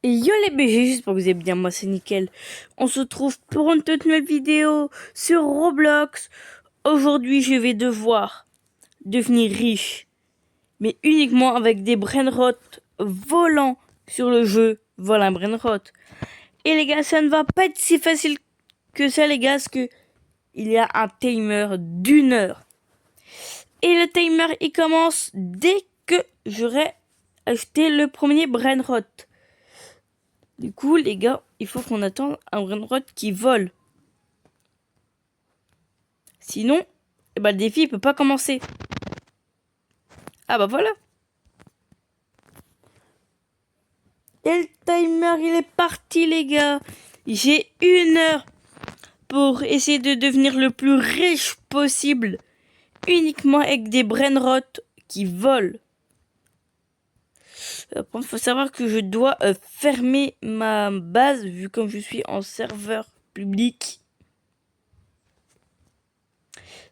Et yo les BG, j'espère que vous allez bien, moi c'est nickel. On se retrouve pour une toute nouvelle vidéo sur Roblox. Aujourd'hui je vais devoir devenir riche, mais uniquement avec des brainrots volants sur le jeu. Voilà un brainrot. Et les gars, ça ne va pas être si facile que ça les gars, parce que il y a un timer d'1 heure. Et le timer il commence dès que j'aurai acheté le premier brainrot. Du coup, les gars, il faut qu'on attende un brainrot qui vole. Sinon, eh ben, le défi, il peut pas commencer. Ah bah voilà. Et le timer, il est parti, les gars. J'ai 1 heure pour essayer de devenir le plus riche possible. Uniquement avec des brainrots qui volent. Il faut savoir que je dois fermer ma base, vu comme je suis en serveur public.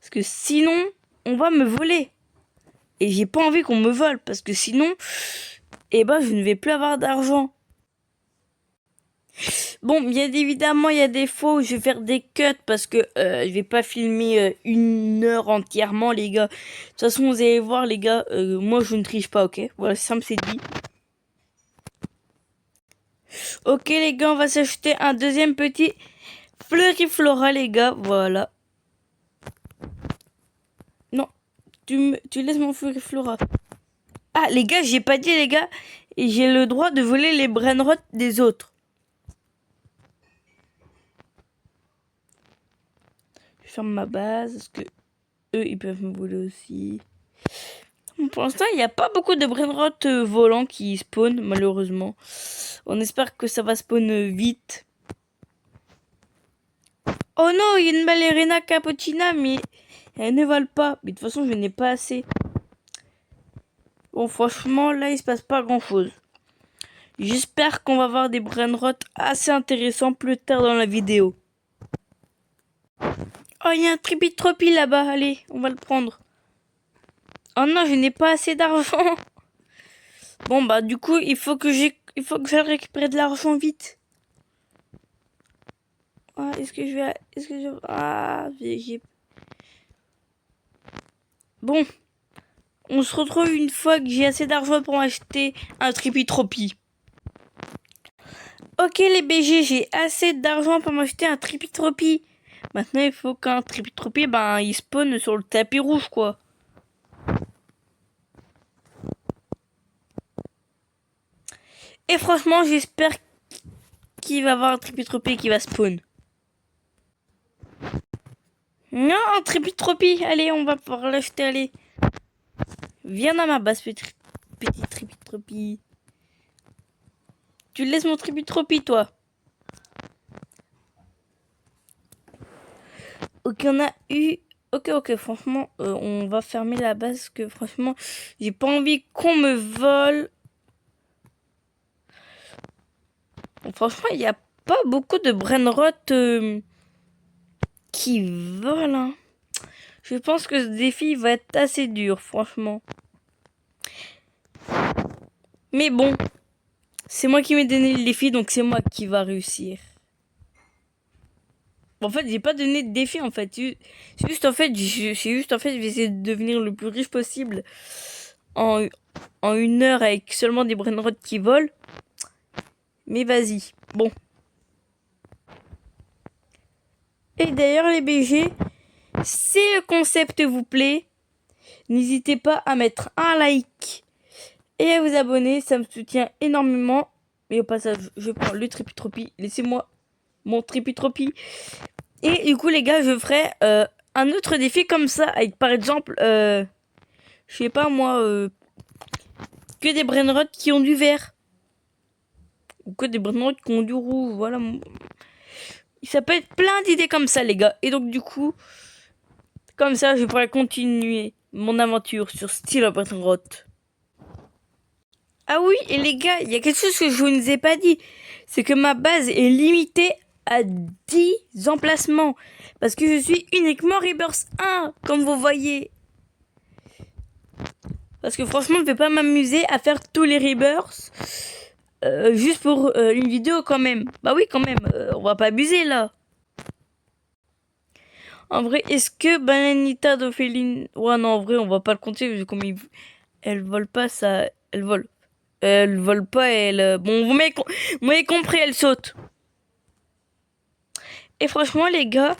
Parce que sinon, on va me voler. Et j'ai pas envie qu'on me vole, parce que sinon, eh ben, je ne vais plus avoir d'argent. Bon, bien évidemment, il y a des fois où je vais faire des cuts, parce que je vais pas filmer 1 heure entièrement, les gars. De toute façon, vous allez voir, les gars, moi, je ne triche pas, ok? Voilà, c'est simple, c'est dit. Ok, les gars, on va s'acheter un deuxième petit fleuriflora, les gars, voilà. Non, tu laisses mon fleuriflora. Ah, les gars, j'ai pas dit, les gars, et j'ai le droit de voler les brainrots des autres. Je ferme ma base, parce que eux, ils peuvent me voler aussi. Pour l'instant, il n'y a pas beaucoup de brainrots volants qui spawnent, malheureusement. On espère que ça va spawn vite. Oh non, il y a une ballerina cappuccina, mais elle ne vole pas. Mais de toute façon, je n'ai pas assez. Bon, franchement, là, il se passe pas grand-chose. J'espère qu'on va avoir des brainrots assez intéressants plus tard dans la vidéo. Oh, il y a un tripitropie là-bas. Allez, on va le prendre. Oh non, je n'ai pas assez d'argent. Bon, bah, du coup, il faut que j'aille récupérer de l'argent vite. Ah, Ah, j'ai... Bon. On se retrouve une fois que j'ai assez d'argent pour acheter un tripitropie. Ok les BG, j'ai assez d'argent pour m'acheter un tripitropie. Maintenant, il faut qu'un tripitropie, ben, il spawn sur le tapis rouge, quoi. Et franchement, j'espère qu'il va y avoir un tripitropie qui va spawn. Non, un tripitropie. Allez, on va pouvoir l'acheter, allez. Viens dans ma base, petit tripitropie. Tu laisses mon tripitropie, toi. Ok, on a eu... Ok, franchement, on va fermer la base, que franchement, j'ai pas envie qu'on me vole. Bon, franchement, il n'y a pas beaucoup de brainrots qui volent. Hein. Je pense que ce défi va être assez dur, franchement. Mais bon, c'est moi qui m'ai donné le défi, donc c'est moi qui va réussir. En fait, j'ai pas donné de défi, en fait. C'est juste, en fait, je vais essayer de devenir le plus riche possible en 1 heure avec seulement des brainrots qui volent. Mais vas-y. Bon. Et d'ailleurs, les BG, si le concept vous plaît, n'hésitez pas à mettre un like et à vous abonner. Ça me soutient énormément. Et au passage, je prends le tripitropie. Laissez-moi mon tripitropie. Et du coup, les gars, je ferai un autre défi comme ça. Avec par exemple, je sais pas moi, que des brainrots qui ont du vert. Ou que des brainrots qui ont du rouge. Voilà. Ça peut être plein d'idées comme ça, les gars. Et donc, du coup, comme ça, je pourrais continuer mon aventure sur Steel Brainrot. Ah oui, et les gars, il y a quelque chose que je ne vous ai pas dit. C'est que ma base est limitée à 10 emplacements. Parce que je suis uniquement Rebirth 1, comme vous voyez. Parce que franchement, je ne vais pas m'amuser à faire tous les Rebirths. juste pour une vidéo quand même. Bah oui, quand même, on va pas abuser là. En vrai, est-ce que Bananita d'Ophéline... Ouais, non, en vrai, on va pas le compter, vu comme elle vole pas, ça... Elle vole. Elle vole pas, elle... Bon, vous m'avez compris, elle saute. Et franchement, les gars,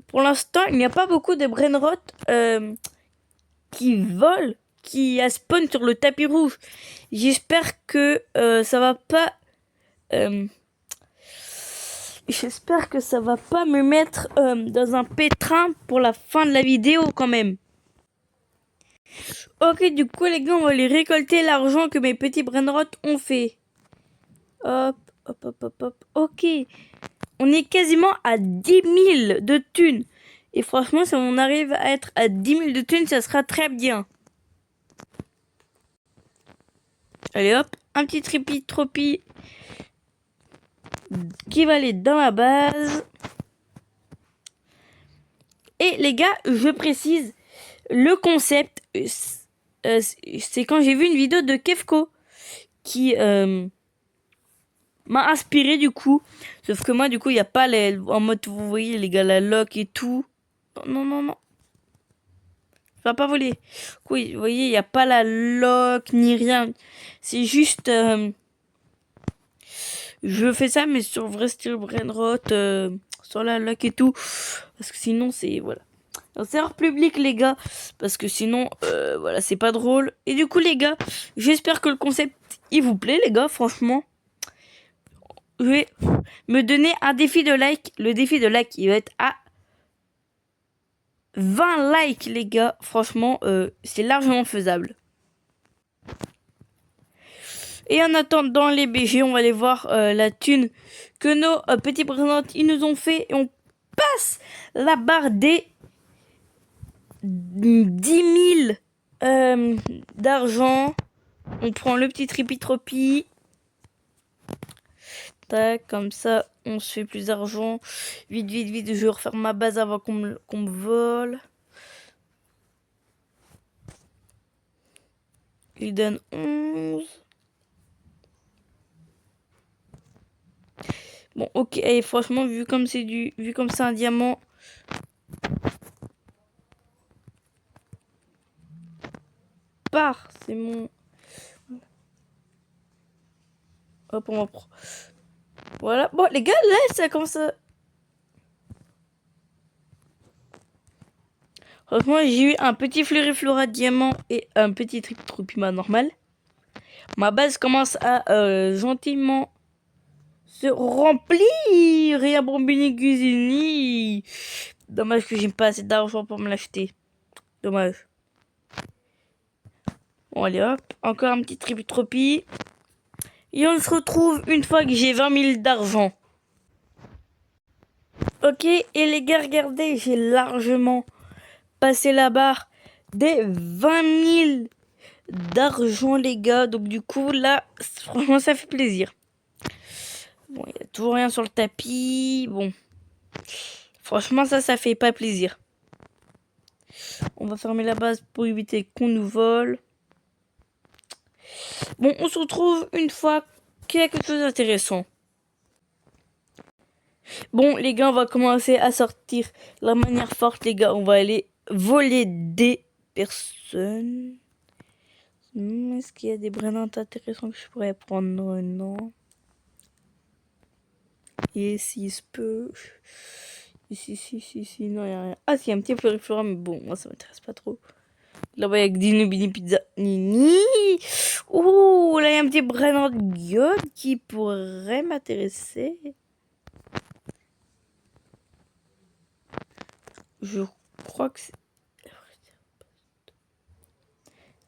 pour l'instant, il n'y a pas beaucoup de brainrot qui volent, qui a spawn sur le tapis rouge. J'espère que ça va pas... J'espère que ça va pas me mettre dans un pétrin pour la fin de la vidéo quand même. Ok, du coup les gars, on va aller récolter l'argent que mes petits brainrot ont fait. Hop, hop, hop, hop, hop. Ok, on est quasiment à 10 000 de thunes. Et franchement, si on arrive à être à 10 000 de thunes, ça sera très bien. Allez hop, un petit tropi qui va aller dans la base. Et les gars, je précise, le concept, c'est quand j'ai vu une vidéo de Kefko qui m'a inspiré du coup. Sauf que moi, du coup, il n'y a pas les, en mode, vous voyez, les gars, la lock et tout. Non, non, non. Ça va pas voler. Oui, vous voyez, il n'y a pas la lock ni rien. C'est juste... je fais ça, mais sur le vrai style brainrot, sur la lock et tout. Parce que sinon, c'est... Voilà. C'est hors public, les gars. Parce que sinon, voilà, c'est pas drôle. Et du coup, les gars, j'espère que le concept, il vous plaît, les gars, franchement. Je vais me donner un défi de like. Le défi de like, il va être à 20 likes, les gars. Franchement, c'est largement faisable. Et en attendant les BG, on va aller voir la thune que nos petits présidents ils nous ont fait. Et on passe la barre des 10 000 d'argent. On prend le petit tripi-tropi. Tac, comme ça, on se fait plus d'argent. Vite, vite, vite, je vais refaire ma base avant qu'on me vole. Il donne 11. Bon, ok, et franchement, vu comme c'est un diamant. C'est mon... Hop, on va prendre... Voilà. Bon, les gars, là, ça commence à... Franchement, j'ai eu un petit fleuriflora diamant et un petit triptropima normal. Ma base commence à gentiment se remplir. Et un bombini cuisini. Dommage que j'ai pas assez d'argent pour me l'acheter. Dommage. Bon, allez hop. Encore un petit tripitropi. Et on se retrouve une fois que j'ai 20 000 d'argent. Ok, et les gars, regardez, j'ai largement passé la barre des 20 000 d'argent, les gars. Donc du coup, là, franchement, ça fait plaisir. Bon, il n'y a toujours rien sur le tapis. Bon, franchement, ça fait pas plaisir. On va fermer la base pour éviter qu'on nous vole. Bon, on se retrouve une fois qu'il y a quelque chose d'intéressant. Bon, les gars, on va commencer à sortir la manière forte, les gars. On va aller voler des personnes. Est-ce qu'il y a des brandants intéressants que je pourrais prendre? Non. Et si se peut. Si, non, il n'y a rien. Ah, si, y a un petit fleuriflora, mais bon, moi, ça m'intéresse pas trop. Là-bas, il y a Dinubini Pizza. Nini. Ouh, là, il y a un petit brandant de gueule qui pourrait m'intéresser. Je crois que c'est...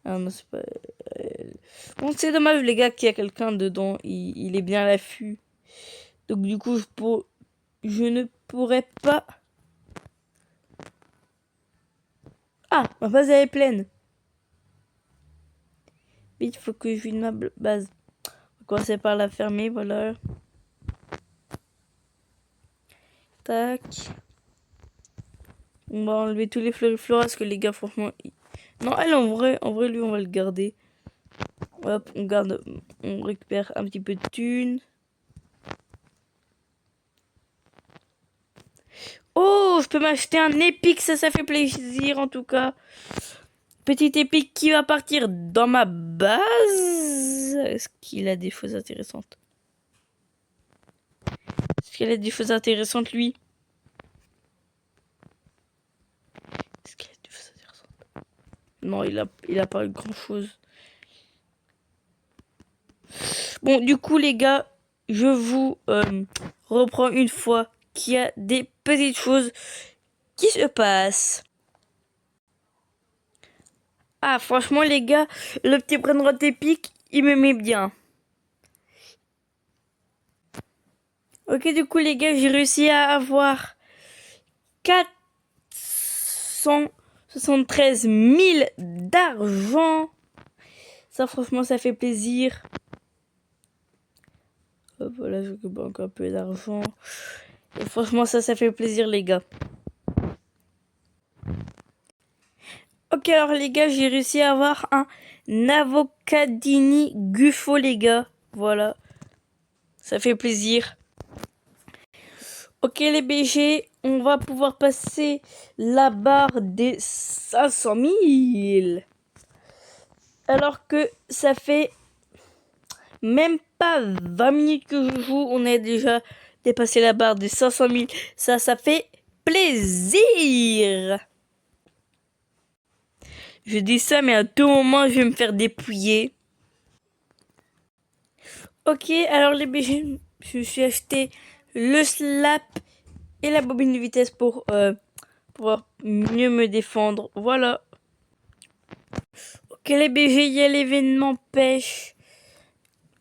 Ah non, c'est pas... Bon, c'est dommage, les gars, qu'il y a quelqu'un dedans. Il est bien à l'affût. Donc, du coup, je ne pourrais pas... Ah, ma base, elle est pleine. Vite, il faut que je vide ma base. On va commencer par la fermer, voilà. Tac. On va enlever tous les fleurifloras parce que les gars, franchement... Non, elle, en vrai, lui, on va le garder. Hop, on garde, on récupère un petit peu de thunes. Oh, je peux m'acheter un épique, ça fait plaisir en tout cas. Petit épique qui va partir dans ma base. Est-ce qu'il a des choses intéressantes? Est-ce qu'il a des choses intéressantes, lui? Est-ce qu'il a des choses intéressantes? Non, il a pas grand chose. Bon, du coup, les gars, je vous reprends une fois qu'il y a des petites choses qui se passent. Ah, franchement, les gars, le petit brainrot épique, il me met bien. Ok, du coup, les gars, j'ai réussi à avoir 473 000 d'argent. Ça, franchement, ça fait plaisir. Hop, voilà, je banque un peu d'argent. Et franchement, ça fait plaisir, les gars. Ok, alors, les gars, j'ai réussi à avoir un avocadini Gufo, les gars. Voilà. Ça fait plaisir. Ok, les BG, on va pouvoir passer la barre des 500 000. Alors que ça fait même pas 20 minutes que je joue, on a déjà dépassé la barre des 500 000. Ça fait plaisir. Je dis ça, mais à tout moment, je vais me faire dépouiller. Ok, alors les BG, je me suis acheté le slap et la bobine de vitesse pour pouvoir mieux me défendre. Voilà. Ok, les BG, il y a l'événement pêche.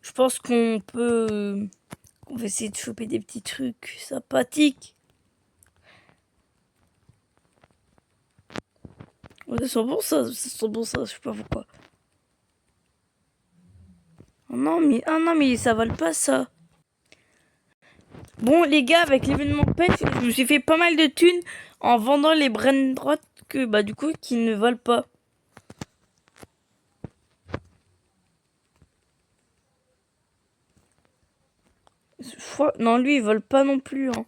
Je pense qu'on peut... On va essayer de choper des petits trucs sympathiques. Ouais, ça sent bon ça, je sais pas pourquoi. Oh non, mais ça vole pas ça. Bon, les gars, avec l'événement pêche, je me suis fait pas mal de thunes en vendant les brainrot que, bah, du coup, qui ne volent pas. Non, lui, il vole pas non plus, hein.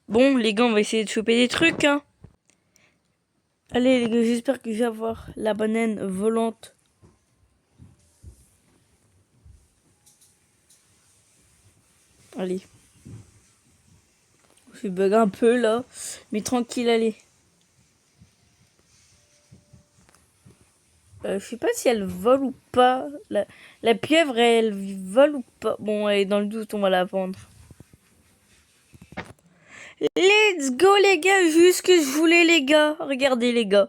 Bon, les gars, on va essayer de choper des trucs, hein. Allez, les gars, j'espère que je vais avoir la banane volante. Allez. Je bug un peu, là. Mais tranquille, allez. Je sais pas si elle vole ou pas. La pieuvre, elle vole ou pas. Bon, elle est dans le doute, on va la vendre. Let's go, les gars. Juste ce que je voulais, les gars. Regardez, les gars.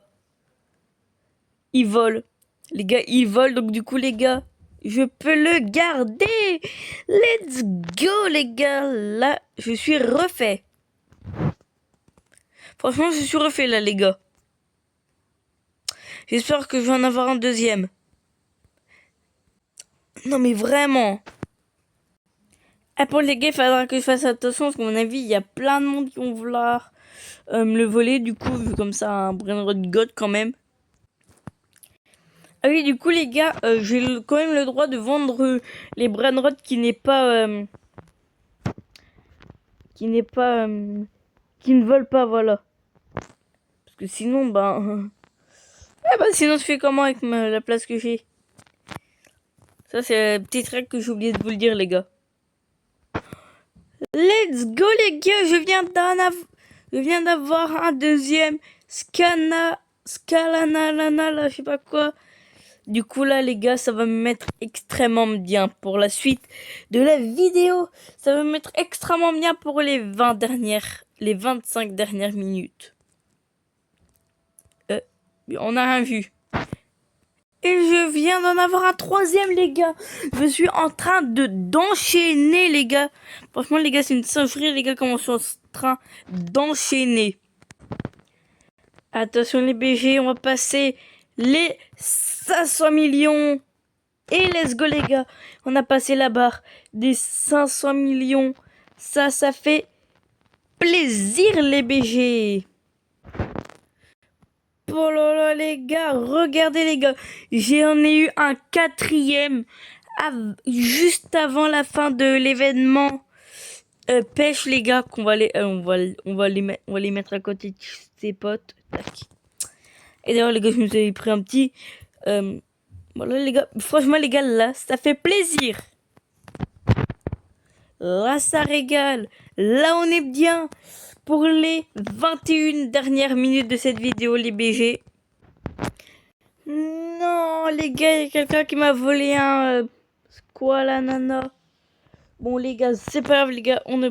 Il vole. Les gars, il vole. Donc, du coup, les gars, je peux le garder. Let's go, les gars. Là, je suis refait. Franchement, je suis refait, là, les gars. J'espère que je vais en avoir un deuxième. Non, mais vraiment. Ah, pour les gars, il faudra que je fasse attention parce qu'à mon avis, il y a plein de monde qui vont vouloir me le voler. Du coup, vu comme ça, un brainrot god quand même. Ah oui, du coup, les gars, j'ai quand même le droit de vendre les brainrot qui n'est pas... qui ne volent pas, voilà. Parce que sinon, ben... sinon, je fais comment avec la place que j'ai? Ça, c'est la petite règle que j'ai oublié de vous le dire, les gars. Let's go, les gars, je viens d'avoir un deuxième Scalanalana, là, je sais pas quoi. Du coup, là, les gars, ça va me mettre extrêmement bien pour la suite de la vidéo. Ça va me mettre extrêmement bien pour les 25 dernières minutes. On n'a rien vu. Et je viens d'en avoir un troisième, les gars. Je suis en train d'enchaîner, les gars. Franchement, les gars, c'est une singerie, les gars, comment je suis en train d'enchaîner. Attention, les BG, on va passer les 500 millions. Et let's go, les gars. On a passé la barre des 500 millions. Ça fait plaisir, les BG. Oh là là, les gars, regardez les gars, j'en ai eu un quatrième juste avant la fin de l'événement pêche, les gars, qu'on va les, on va les mettre à côté de ses potes. Tac. Et d'ailleurs les gars, je me suis pris un petit voilà les gars, franchement les gars, là ça fait plaisir, là ça régale, là on est bien pour les 21 dernières minutes de cette vidéo, les BG. Non les gars, il y a quelqu'un qui m'a volé un quoi la nana. Bon les gars, c'est pas grave les gars, on ne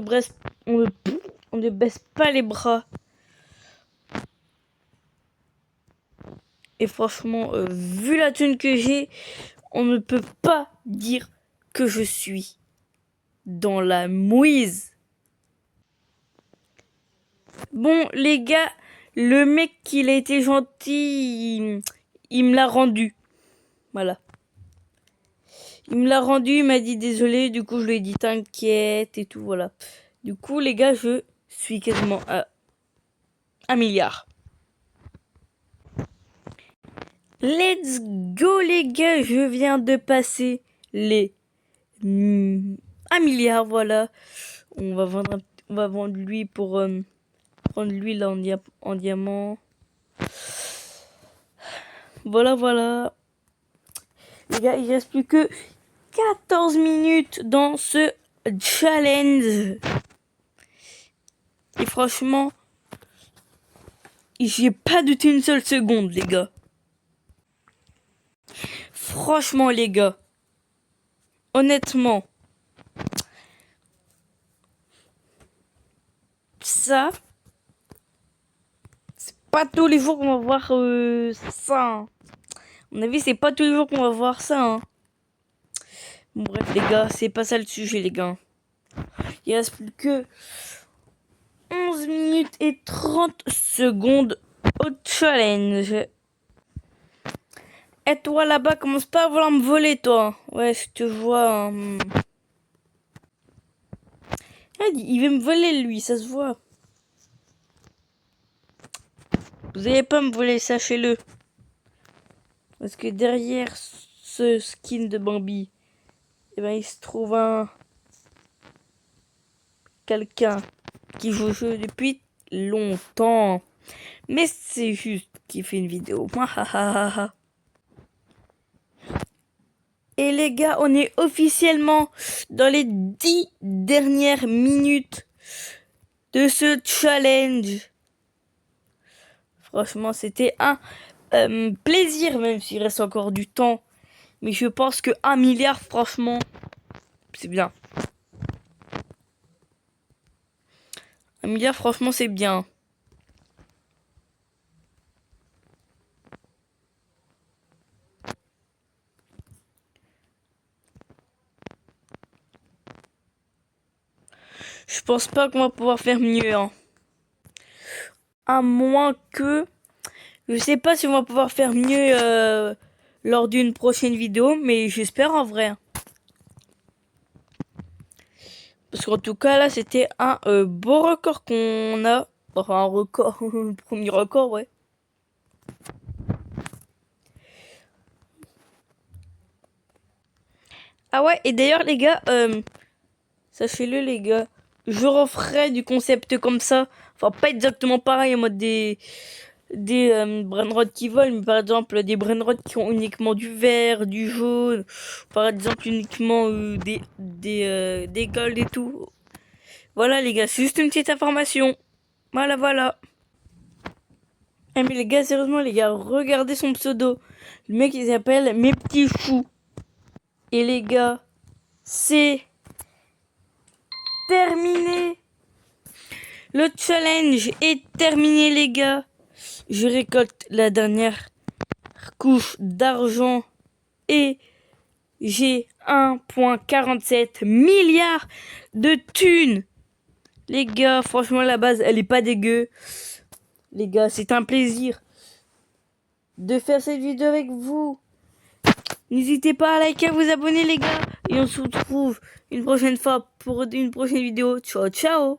baisse pas les bras. Et franchement, vu la thune que j'ai, on ne peut pas dire que je suis dans la mouise. Bon, les gars, le mec, il a été gentil, il me l'a rendu. Voilà. Il me l'a rendu, il m'a dit désolé, du coup, je lui ai dit t'inquiète et tout, voilà. Du coup, les gars, je suis quasiment à 1 milliard. Let's go les gars, je viens de passer les 1 milliard, voilà. On va vendre lui pour prendre lui là en diamant. Voilà. Les gars, il reste plus que 14 minutes dans ce challenge. Et franchement, j'ai pas douté une seule seconde, les gars. Franchement, les gars. Honnêtement. Ça, c'est pas tous les jours qu'on va voir ça. Hein. À mon avis, c'est pas tous les jours qu'on va voir ça. Hein. Bon, bref, les gars, c'est pas ça le sujet, les gars. Il reste plus que 11 minutes et 30 secondes au challenge. Et toi, là-bas, commence pas à vouloir me voler, toi. Ouais, je te vois. Hein. Ah, il veut me voler, lui, ça se voit. Vous allez pas me voler, sachez-le. Parce que derrière ce skin de Bambi, eh ben, il se trouve quelqu'un qui joue au jeu depuis longtemps. Mais c'est juste qu'il fait une vidéo. Et les gars, on est officiellement dans les 10 dernières minutes de ce challenge. Franchement, c'était un plaisir, même s'il reste encore du temps. Mais je pense que 1 milliard, franchement, c'est bien. 1 milliard, franchement, c'est bien. Je pense pas qu'on va pouvoir faire mieux. Hein. À moins que... Je sais pas si on va pouvoir faire mieux lors d'une prochaine vidéo. Mais j'espère en vrai. Parce qu'en tout cas, là, c'était un beau record qu'on a. Enfin, un record. Premier record, ouais. Ah ouais, et d'ailleurs, les gars, sachez-le, les gars, je referai du concept comme ça. Enfin, pas exactement pareil en mode des brainrods qui volent, mais par exemple des brainrods qui ont uniquement du vert, du jaune, par exemple uniquement des golds et tout. Voilà les gars, c'est juste une petite information. Voilà. Eh mais les gars, sérieusement les gars, regardez son pseudo. Le mec il s'appelle Mes Petits Choux. Et les gars, c'est terminé. Le challenge est terminé les gars. Je récolte la dernière couche d'argent et j'ai 1,47 milliard de thunes. Les gars, franchement, la base, elle est pas dégueu. Les gars, c'est un plaisir de faire cette vidéo avec vous. N'hésitez pas à liker, à vous abonner, les gars. Et on se retrouve une prochaine fois pour une prochaine vidéo. Ciao.